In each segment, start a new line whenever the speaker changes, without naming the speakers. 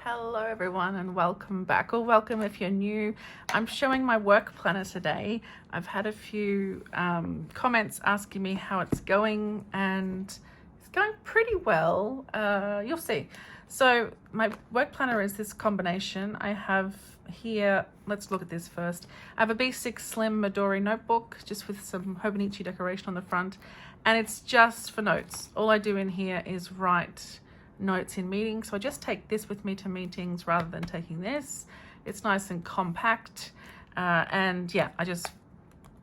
Hello everyone and welcome back, or welcome if you're new. I'm showing my work planner today. I've had a few comments asking me how it's going, and it's going pretty well. You'll see. So my work planner is this combination. I have here, let's look at this first. I have a B6 Slim Midori notebook just with some Hobonichi decoration on the front, and it's just for notes. All I do in here is write notes in meetings, so I just take this with me to meetings rather than taking this. It's nice and compact, and yeah, I just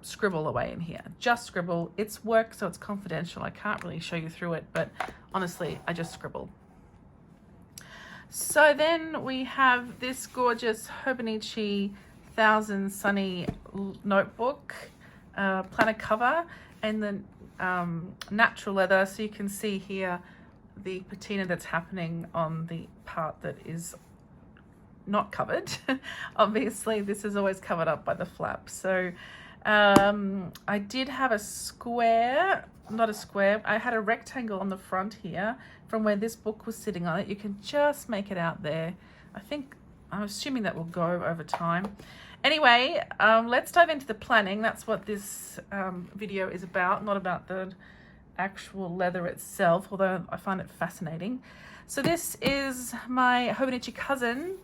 scribble away in here. Just scribble. It's work, so it's confidential. I can't really show you through it, but honestly, I just scribble. So then we have this gorgeous Hobonichi Cousin Sunny notebook, planner cover, and then natural leather, so you can see here the patina that's happening on the part that is not covered. Obviously this is always covered up by the flap. So I did have a square, not a square, I had a rectangle on the front here from where this book was sitting on it. You can just make it out there. I'm assuming that will go over time. Anyway, let's dive into the planning. That's what this video is about, not about the actual leather itself, although I find it fascinating. So this is my Hobonichi Cousin.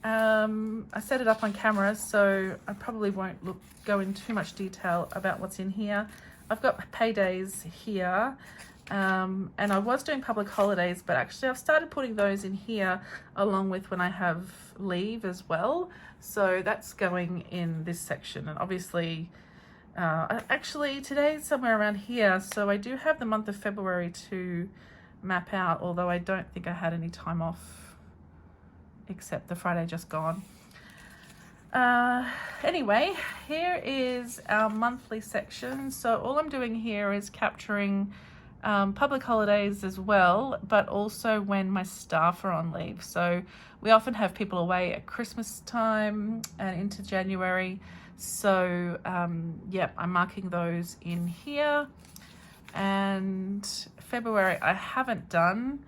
I set it up on camera, so I probably won't go into too much detail about what's in here. I've got paydays here, and I was doing public holidays, but actually I've started putting those in here along with when I have leave as well. So that's going in this section, and obviously actually today's somewhere around here, so I do have the month of February to map out, although I don't think I had any time off except the Friday just gone. Anyway, here is our monthly section. So all I'm doing here is capturing public holidays as well, but also when my staff are on leave. So we often have people away at Christmas time and into January. So yeah, I'm marking those in here. And February I haven't done.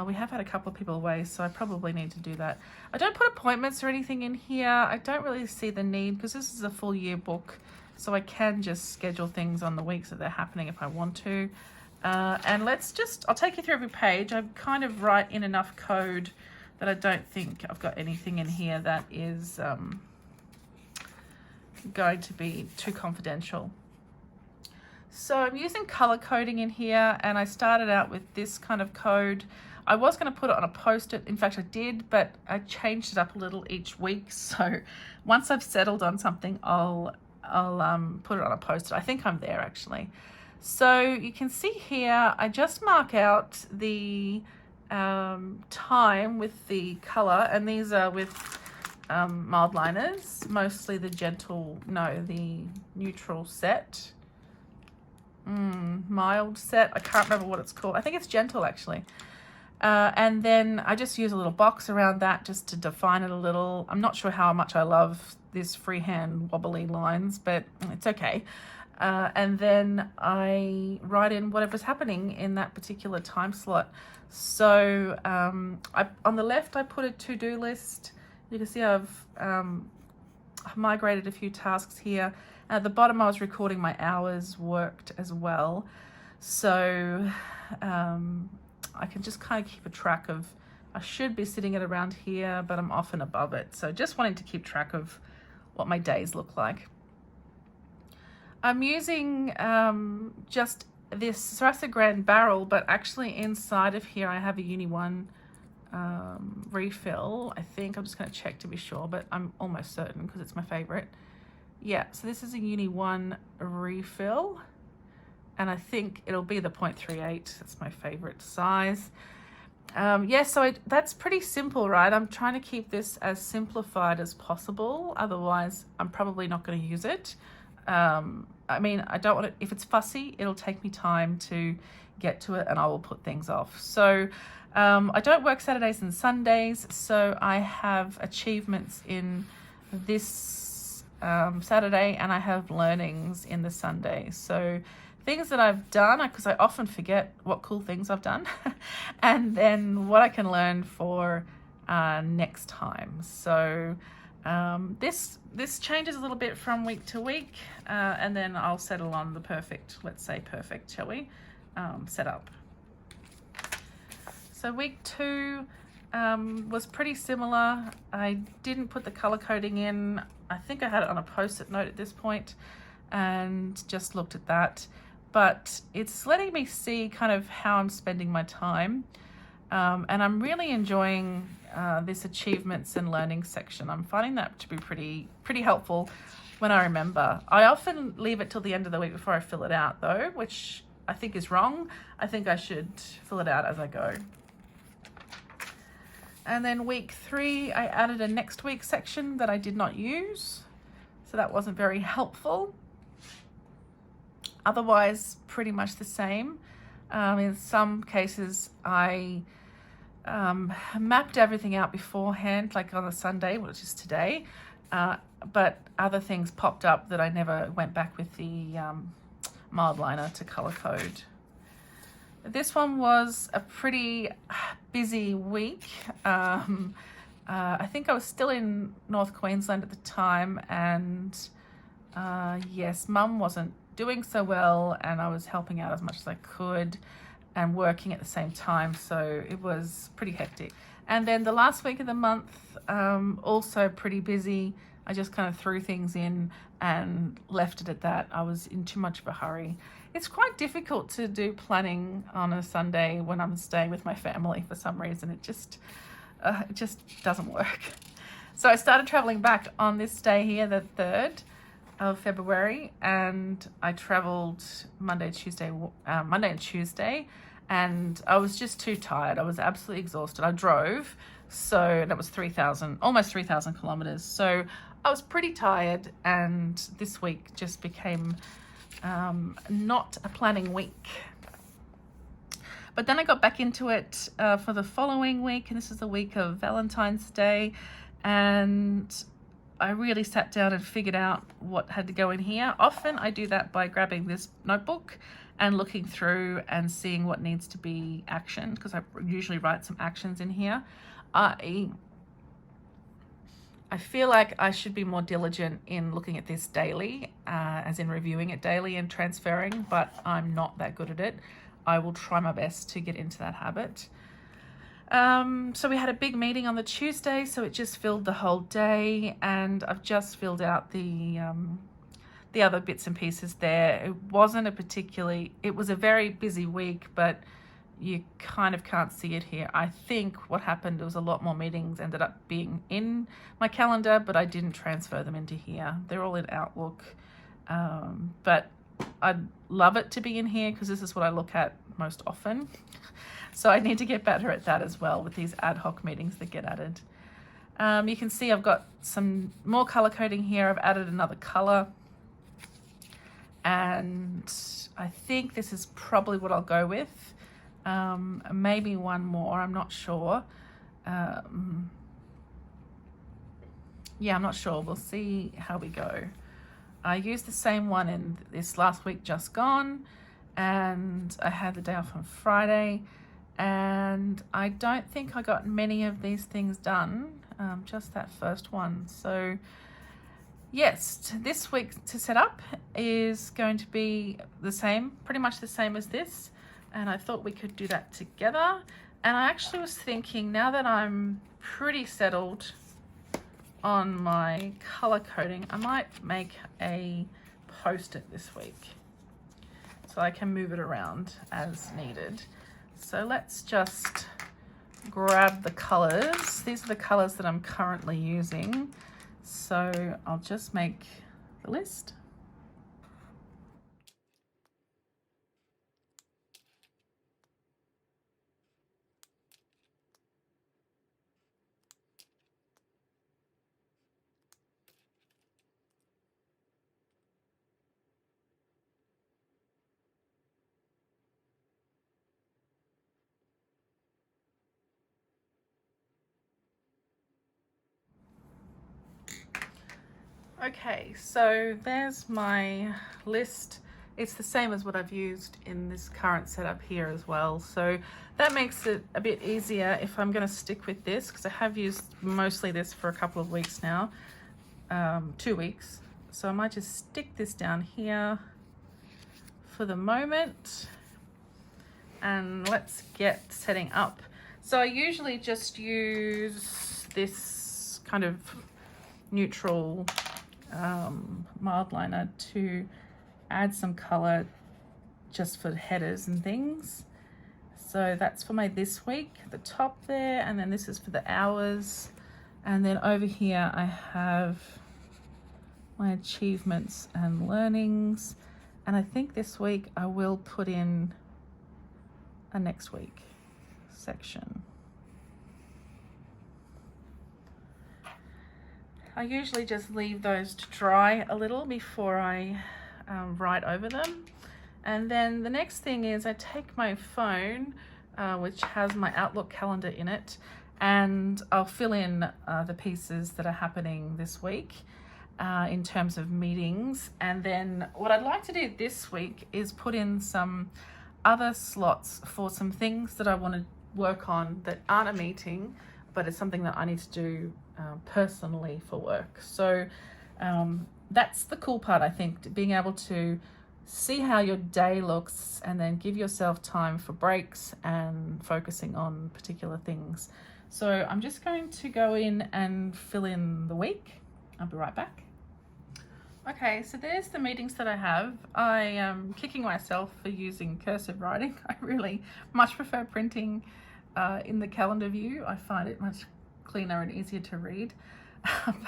We have had a couple of people away, so I probably need to do that. I don't put appointments or anything in here. I don't really see the need because this is a full year book, so I can just schedule things on the weeks that they're happening if I want to. And I'll take you through every page. I kind of write in enough code that I don't think I've got anything in here that is going to be too confidential. So I'm using color coding in here, and I started out with this kind of code. I was going to put it on a post-it. In fact, I did, but I changed it up a little each week. So once I've settled on something, I'll put it on a post-it. I think I'm there actually. So you can see here, I just mark out the time with the color, and these are with mild liners, mostly the neutral set, mild set. I can't remember what it's called. I think it's gentle actually. And then I just use a little box around that just to define it a little. I'm not sure how much I love this freehand wobbly lines, but it's okay. And then I write in whatever's happening in that particular time slot. So on the left, I put a to-do list. You can see I've migrated a few tasks here. At the bottom, I was recording my hours worked as well. So I can just kind of keep a track of, I should be sitting at around here, but I'm often above it. So just wanting to keep track of what my days look like. I'm using just this Sarasa Grand barrel, but actually inside of here I have a Uni 1 refill. I think I'm just going to check to be sure, but I'm almost certain because it's my favorite. Yeah, so this is a Uni 1 refill, and I think it'll be the 0.38. That's my favorite size. Yeah, so that's pretty simple, right? I'm trying to keep this as simplified as possible. Otherwise, I'm probably not going to use it. I mean, I don't want it, if it's fussy, it'll take me time to get to it and I will put things off. So I don't work Saturdays and Sundays, so I have achievements in this Saturday, and I have learnings in the Sunday. So things that I've done, because I often forget what cool things I've done, and then what I can learn for next time. So this changes a little bit from week to week, and then I'll settle on the perfect, let's say perfect, shall we, setup. So week 2 was pretty similar. I didn't put the color coding in. I think I had it on a post-it note at this point and just looked at that. But it's letting me see kind of how I'm spending my time. And I'm really enjoying this achievements and learning section. I'm finding that to be pretty helpful when I remember. I often leave it till the end of the week before I fill it out though, which I think is wrong. I think I should fill it out as I go. And then week 3, I added a next week section that I did not use. So that wasn't very helpful. Otherwise, pretty much the same. In some cases, I mapped everything out beforehand, like on a Sunday, which is today. But other things popped up that I never went back with the mild liner to color code. This one was a pretty busy week. I think I was still in North Queensland at the time, and yes, Mum wasn't doing so well, and I was helping out as much as I could and working at the same time, so it was pretty hectic. And then the last week of the month, also pretty busy. I just kind of threw things in and left it at that. I was in too much of a hurry. It's quite difficult to do planning on a Sunday when I'm staying with my family for some reason. It just doesn't work. So I started traveling back on this day here, the 3rd of February, and I traveled Monday and Tuesday, and I was just too tired. I was absolutely exhausted. I drove, so that was almost 3,000 kilometers. So I was pretty tired, and this week just became not a planning week. But then I got back into it for the following week, and this is the week of Valentine's Day, and I really sat down and figured out what had to go in here. Often I do that by grabbing this notebook and looking through and seeing what needs to be actioned, because I usually write some actions in here. I feel like I should be more diligent in looking at this daily, as in reviewing it daily and transferring, but I'm not that good at it. I will try my best to get into that habit. So we had a big meeting on the Tuesday, so it just filled the whole day, and I've just filled out the other bits and pieces there. It was a very busy week, but you kind of can't see it here. I think what happened, there was a lot more meetings ended up being in my calendar, but I didn't transfer them into here. They're all in Outlook, but I'd love it to be in here because this is what I look at most often. So I need to get better at that as well with these ad hoc meetings that get added. You can see I've got some more color coding here. I've added another color, and I think this is probably what I'll go with. Maybe one more, I'm not sure. Yeah, I'm not sure. We'll see how we go. I used the same one in this last week just gone, and I had the day off on Friday, and I don't think I got many of these things done, just that first one. So yes, this week to set up is going to be the same, pretty much the same as this. And I thought we could do that together. And I actually was thinking, now that I'm pretty settled on my color coding, I might make a post-it this week so I can move it around as needed. So let's just grab the colors. These are the colors that I'm currently using. So I'll just make the list. Okay, so there's my list. it's the same as what I've used in this current setup here as well. So that makes it a bit easier if I'm going to stick with this, because I have used mostly this for a couple of weeks now, 2 weeks. So I might just stick this down here for the moment, and let's get setting up. So I usually just use this kind of neutral mild liner to add some color just for headers and things. So that's for my this week, the top there, and then this is for the hours. And then over here I have my achievements and learnings. And I think this week I will put in a next week section. I usually just leave those to dry a little before I write over them. And then the next thing is I take my phone, which has my Outlook calendar in it, and I'll fill in the pieces that are happening this week in terms of meetings. And then what I'd like to do this week is put in some other slots for some things that I want to work on that aren't a meeting, but it's something that I need to do personally for work. So that's the cool part, I think, being able to see how your day looks and then give yourself time for breaks and focusing on particular things. So I'm just going to go in and fill in the week. I'll be right back. Okay, so there's the meetings that I have. I am kicking myself for using cursive writing. I really much prefer printing in the calendar view. I find it much cleaner and easier to read.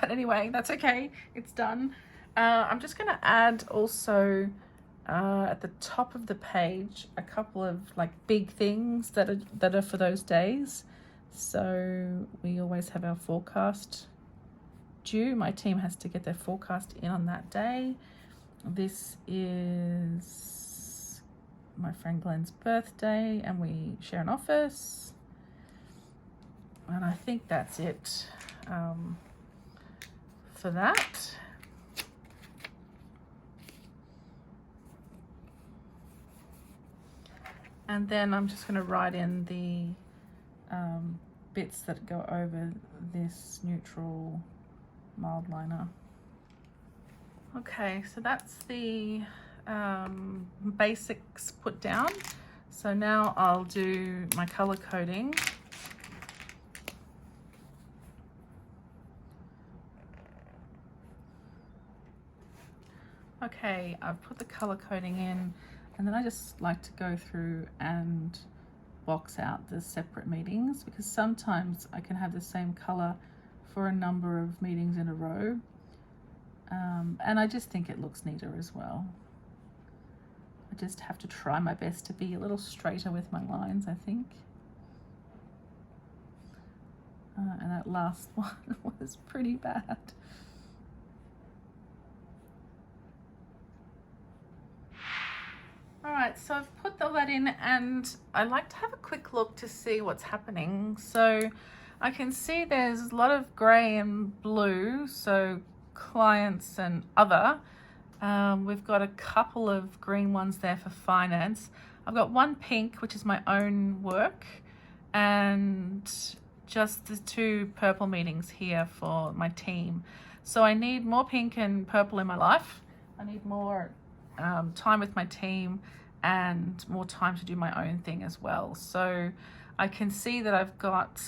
But anyway, that's okay, it's done. I'm just going to add also at the top of the page a couple of like big things that are for those days. So we always have our forecast due. My team has to get their forecast in on that day. This is my friend Glenn's birthday and we share an office. And I think that's it for that. And then I'm just going to write in the bits that go over this neutral mild liner. Okay, so that's the basics put down. So now I'll do my color coding. Okay, I've put the color coding in, and then I just like to go through and box out the separate meetings, because sometimes I can have the same color for a number of meetings in a row, and I just think it looks neater as well. I just have to try my best to be a little straighter with my lines, I think. And that last one was pretty bad. Alright, so I've put all that in, and I like to have a quick look to see what's happening. So I can see there's a lot of grey and blue, so clients and other. We've got a couple of green ones there for finance. I've got one pink, which is my own work, and just the 2 purple meetings here for my team. So I need more pink and purple in my life. I need more time with my team and more time to do my own thing as well. So I can see that I've got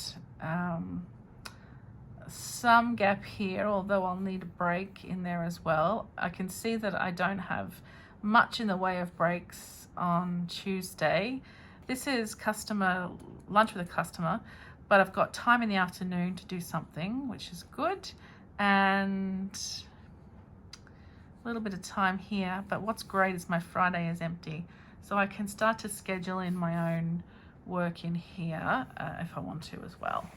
some gap here, although I'll need a break in there as well. I can see that I don't have much in the way of breaks on Tuesday. This is customer lunch with a customer, but I've got time in the afternoon to do something, which is good, and a little bit of time here. But what's great is my Friday is empty, so I can start to schedule in my own work in here if I want to as well.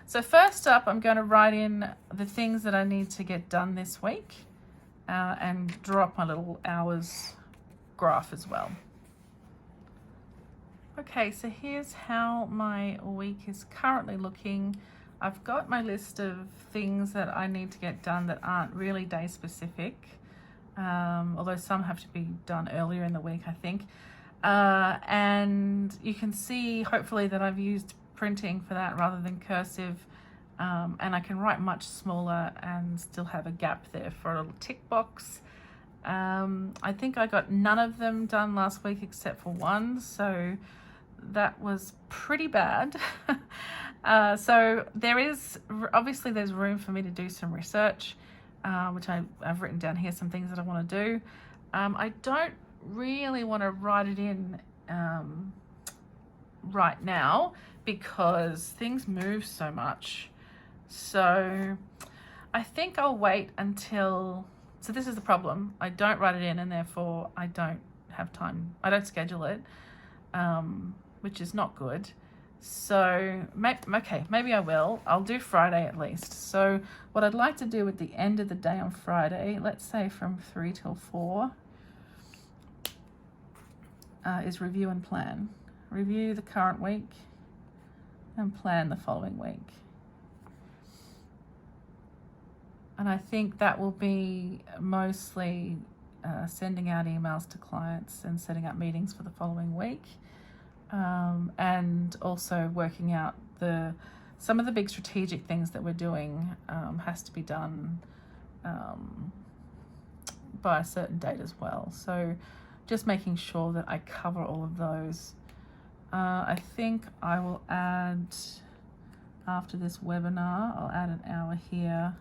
So first up, I'm going to write in the things that I need to get done this week and draw up my little hours graph as well. Okay, so here's how my week is currently looking. I've got my list of things that I need to get done that aren't really day specific. although some have to be done earlier in the week, I think. And you can see hopefully that I've used printing for that rather than cursive, and I can write much smaller and still have a gap there for a little tick box. I think I got none of them done last week except for one, so that was pretty bad. So obviously there's room for me to do some research, which I've written down here, some things that I want to do. I don't really want to write it in right now because things move so much. So I think I'll wait until, so this is the problem. I don't write it in and therefore I don't have time. I don't schedule it, which is not good. So maybe I will. I'll do Friday at least. So what I'd like to do at the end of the day on Friday, let's say from 3 till 4, is review and plan. Review the current week and plan the following week. And I think that will be mostly sending out emails to clients and setting up meetings for the following week. And also working out some of the big strategic things that we're doing has to be done by a certain date as well. So just making sure that I cover all of those. I think I will add, after this webinar, I'll add an hour here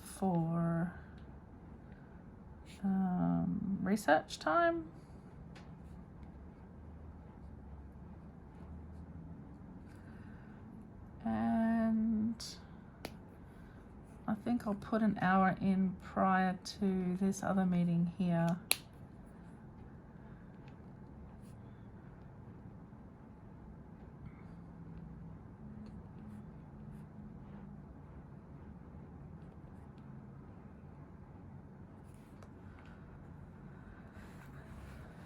for research time. And I think I'll put an hour in prior to this other meeting here.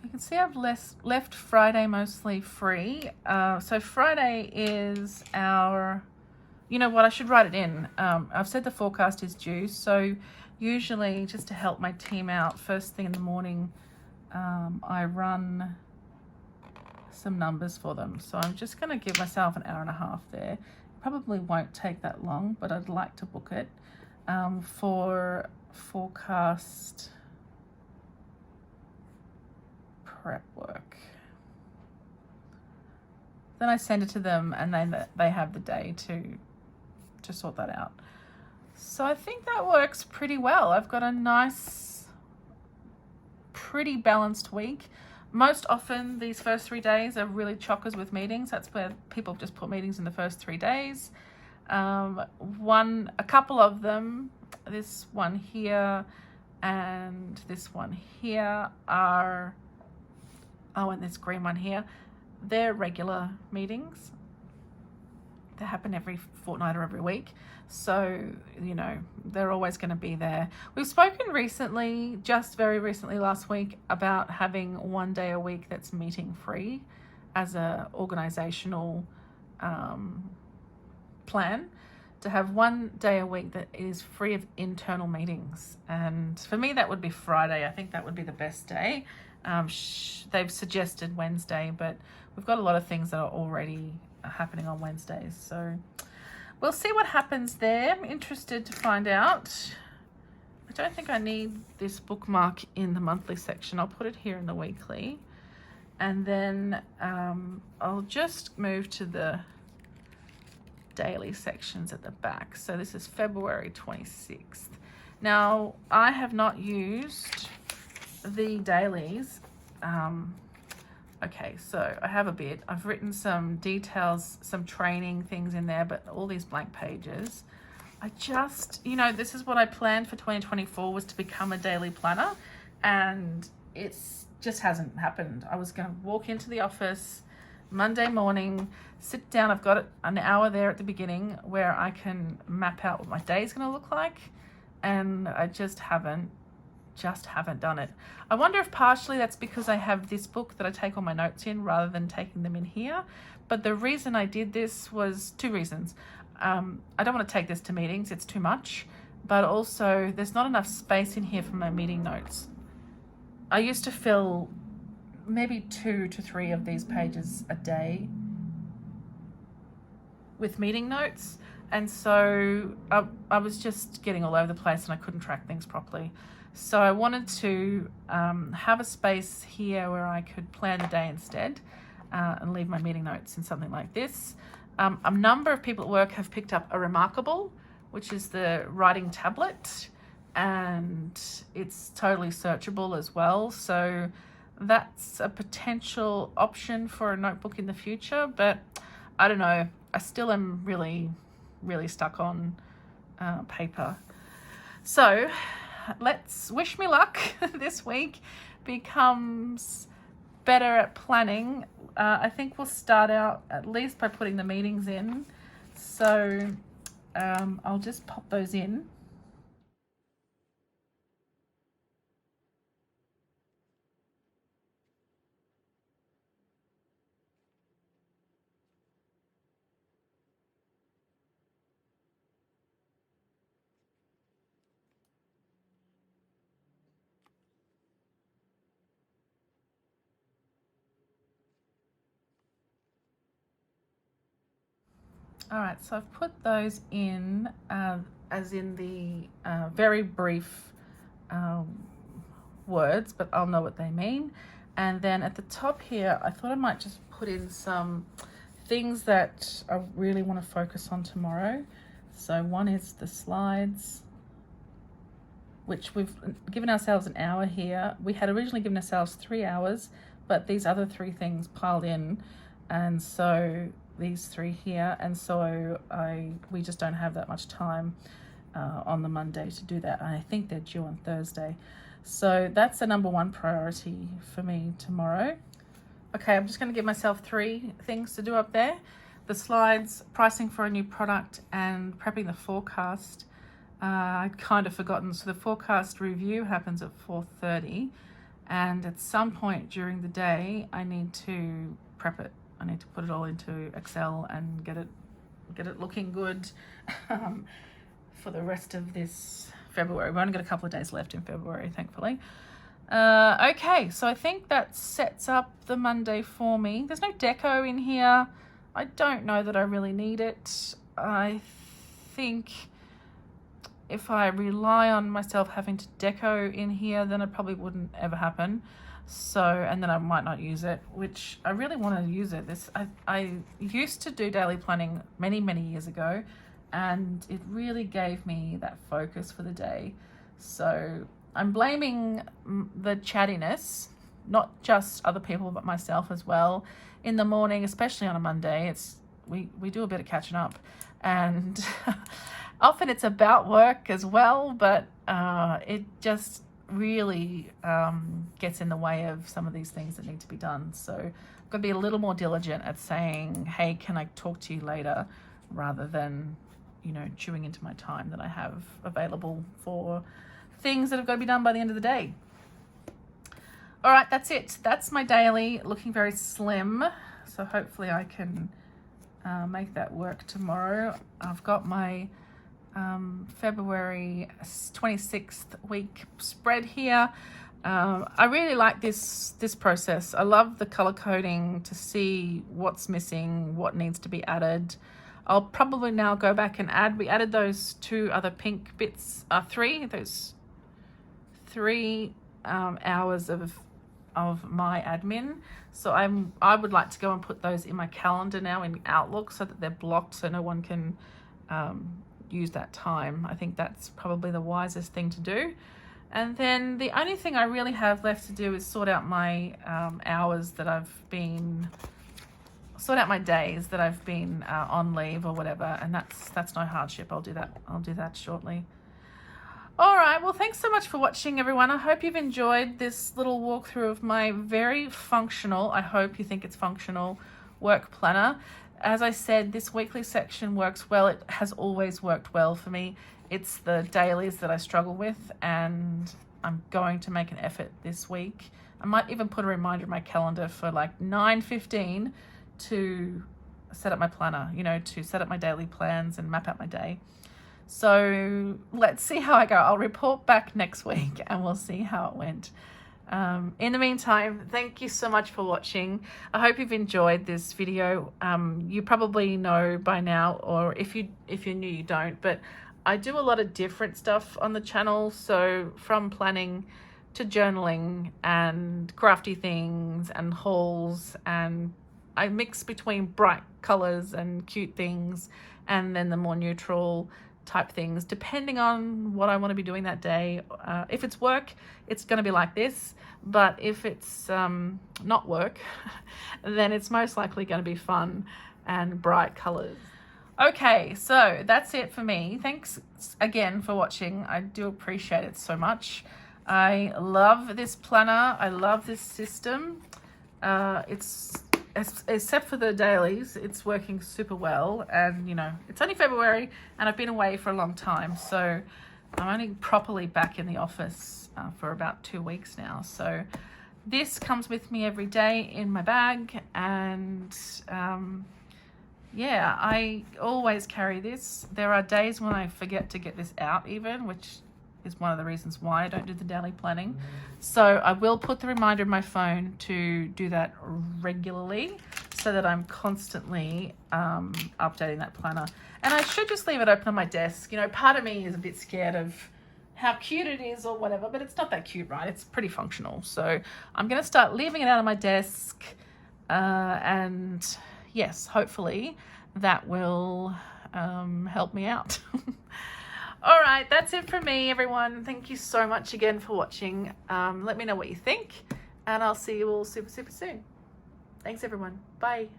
You can see I've left Friday mostly free. So Friday is our, you know what, I should write it in. I've said the forecast is due. So usually, just to help my team out, first thing in the morning, I run some numbers for them. So I'm just going to give myself an hour and a half there. Probably won't take that long, but I'd like to book it for forecast prep work. Then I send it to them and they have the day to sort that out. So I think that works pretty well. I've got a nice, pretty balanced week. Most often these first 3 days are really chockers with meetings. That's where people just put meetings in the first 3 days. A couple of them, this one here and this one here are, oh, and this green one here, they're regular meetings. They happen every fortnight or every week. So, you know, they're always going to be there. We've spoken recently, just very recently last week, about having 1 day a week that's meeting free as a organizational plan, to have 1 day a week that is free of internal meetings. And for me, that would be Friday. I think that would be the best day. They've suggested Wednesday, but we've got a lot of things that are already happening on Wednesdays. So we'll see what happens there. I'm interested to find out. I don't think I need this bookmark in the monthly section. I'll put it here in the weekly. And then I'll just move to the daily sections at the back. So this is February 26th. Now, I have not used the dailies. Okay, so I have a bit. I've written some details, some training things in there, but all these blank pages. I just, you know, this is what I planned for 2024, was to become a daily planner, and it's just hasn't happened. I was going to walk into the office Monday morning, sit down. I've got an hour there at the beginning where I can map out what my day is going to look like, and I just haven't done it. I wonder if partially that's because I have this book that I take all my notes in rather than taking them in here. But the reason I did this was 2 reasons. I don't want to take this to meetings. It's too much. but also there's not enough space in here for my meeting notes. I used to fill maybe 2 to 3 of these pages a day with meeting notes, and so I was just getting all over the place and I couldn't track things properly. So I wanted to have a space here where I could plan the day instead and leave my meeting notes in something like this. A number of people at work have picked up a Remarkable, which is the writing tablet, and it's totally searchable as well. So that's a potential option for a notebook in the future, but I don't know. I still am really stuck on paper. So let's wish me luck. This week becomes better at planning. I think we'll start out at least by putting the meetings in. So I'll just pop those in. All right, so I've put those in as in the very brief words, but I'll know what they mean. And then at the top here, I thought I might just put in some things that I really want to focus on tomorrow. So one is the slides, which we've given ourselves an hour here. We had originally given ourselves 3 hours, but these other 3 things piled in, and so these 3 here, and so we just don't have that much time on the Monday to do that. And I think they're due on Thursday, so that's the number 1 priority for me tomorrow. Okay, I'm just going to give myself 3 things to do up there: the slides, pricing for a new product, and prepping the forecast. I'd kind of forgotten, so the forecast review happens at 4:30, and at some point during the day I need to prep it. I need to put it all into Excel and get it looking good for the rest of this February. We've only got a couple of days left in February, thankfully. Okay, so I think that sets up the Monday for me. There's no deco in here. I don't know that I really need it. I think if I rely on myself having to deco in here, then it probably wouldn't ever happen. So, and then I might not use it, which I really want to use it. I used to do daily planning many years ago, and it really gave me that focus for the day. So I'm blaming the chattiness, not just other people but myself as well. In the morning, especially on a Monday, we do a bit of catching up, and often it's about work as well, but it just really gets in the way of some of these things that need to be done. So I've got to be a little more diligent at saying, hey, can I talk to you later, rather than, you know, chewing into my time that I have available for things that have got to be done by the end of the day. All right, that's it. That's my daily, looking very slim. So hopefully I can make that work tomorrow. I've got my February 26th week spread here. I really like this process. I love the color coding to see what's missing, what needs to be added. I'll probably now go back and add. We added those 2 other pink bits, 3 hours of my admin. So I would like to go and put those in my calendar now in Outlook, so that they're blocked, so no one can use that time. I think that's probably the wisest thing to do. And then the only thing I really have left to do is sort out my sort out my days that I've been on leave or whatever, and that's no hardship. I'll do that shortly. All right, well, thanks so much for watching, everyone. I hope you've enjoyed this little walkthrough of my very functional, I hope you think it's functional, work planner. As I said, this weekly section works well. It has always worked well for me. It's the dailies that I struggle with, and I'm going to make an effort this week. I might even put a reminder in my calendar for like 9:15 to set up my planner, you know, to set up my daily plans and map out my day. So let's see how I go. I'll report back next week and we'll see how it went. In the meantime, thank you so much for watching. I hope you've enjoyed this video. You probably know by now, or if you're new, you don't, but I do a lot of different stuff on the channel. So from planning to journaling and crafty things and hauls, and I mix between bright colors and cute things and then the more neutral type things, depending on what I want to be doing that day. If it's work, it's going to be like this, but if it's not work, then it's most likely going to be fun and bright colors. Okay, so that's it for me. Thanks again for watching. I do appreciate it so much. I love this planner. I love this system. Except for the dailies, it's working super well. And you know, it's only February and I've been away for a long time, so I'm only properly back in the office for about 2 weeks now. So this comes with me every day in my bag, and yeah, I always carry this. There are days when I forget to get this out even, which is one of the reasons why I don't do the daily planning. So I will put the reminder in my phone to do that regularly so that I'm constantly updating that planner. And I should just leave it open on my desk. You know, part of me is a bit scared of how cute it is or whatever, but it's not that cute, right? It's pretty functional. So I'm going to start leaving it out on my desk. And yes, hopefully that will help me out. All right, that's it from me, everyone. Thank you so much again for watching. Let me know what you think, and I'll see you all super, super soon. Thanks, everyone. Bye.